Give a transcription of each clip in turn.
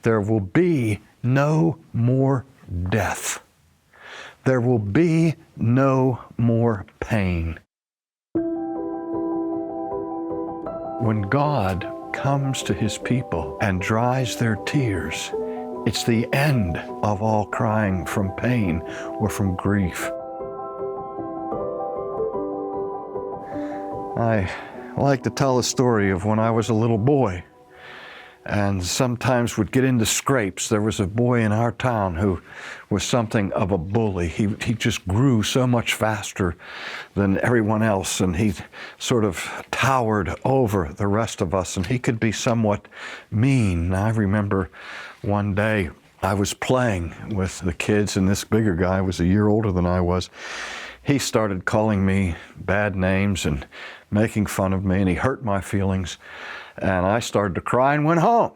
there will be no more death. There will be no more pain. When God comes to His people and dries their tears, it's the end of all crying from pain or from grief. I like to tell the story of when I was a little boy and sometimes would get into scrapes. There was a boy in our town who was something of a bully. He just grew so much faster than everyone else, and he sort of towered over the rest of us, and he could be somewhat mean. I remember one day I was playing with the kids, and this bigger guy was a year older than I was. He started calling me bad names and making fun of me, and he hurt my feelings. And I started to cry and went home.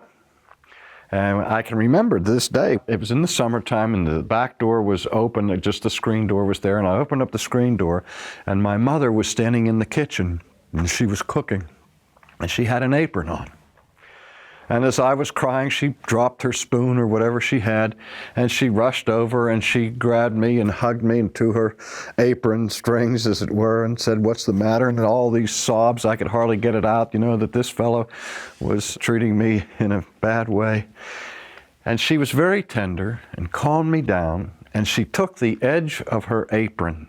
And I can remember this day, it was in the summertime and the back door was open, just the screen door was there, and I opened up the screen door and my mother was standing in the kitchen and she was cooking and she had an apron on. And as I was crying, she dropped her spoon or whatever she had, and she rushed over and she grabbed me and hugged me into her apron strings, as it were, and said, "What's the matter?" And all these sobs, I could hardly get it out, that this fellow was treating me in a bad way. And she was very tender and calmed me down, and she took the edge of her apron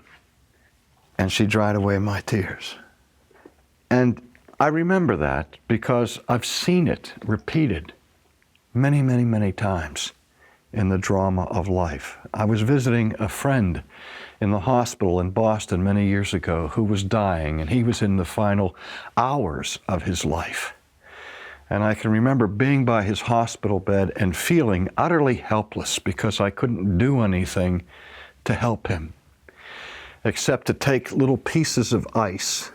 and she dried away my tears. And I remember that because I've seen it repeated many, many, many times in the drama of life. I was visiting a friend in the hospital in Boston many years ago who was dying, and he was in the final hours of his life. And I can remember being by his hospital bed and feeling utterly helpless because I couldn't do anything to help him, except to take little pieces of ice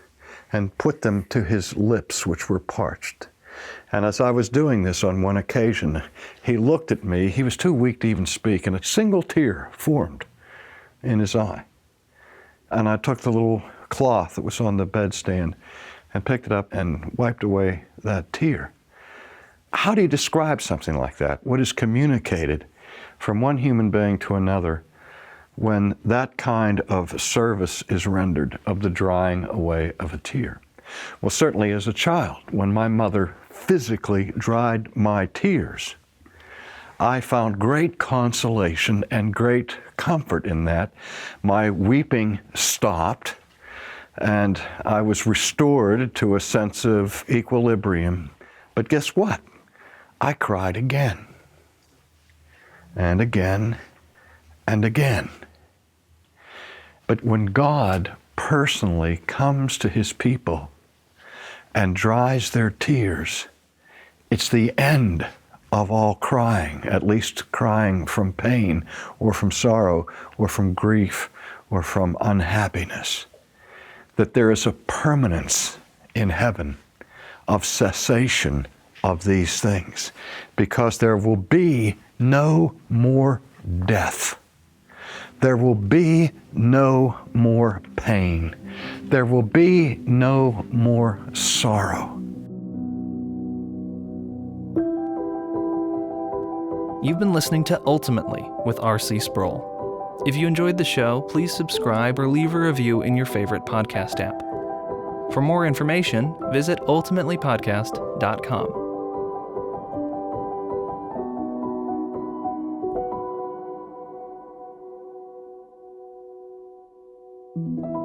and put them to his lips, which were parched. And as I was doing this on one occasion, he looked at me. He was too weak to even speak, and a single tear formed in his eye. And I took the little cloth that was on the bedstand and picked it up and wiped away that tear. How do you describe something like that? What is communicated from one human being to another when that kind of service is rendered, of the drying away of a tear? Well, certainly as a child, when my mother physically dried my tears, I found great consolation and great comfort in that. My weeping stopped, and I was restored to a sense of equilibrium. But guess what? I cried again, and again, and again. But when God personally comes to His people and dries their tears, it's the end of all crying, at least crying from pain or from sorrow or from grief or from unhappiness. That there is a permanence in heaven of cessation of these things, because there will be no more death. There will be no more pain. There will be no more sorrow. You've been listening to Ultimately with R.C. Sproul. If you enjoyed the show, please subscribe or leave a review in your favorite podcast app. For more information, visit ultimatelypodcast.com.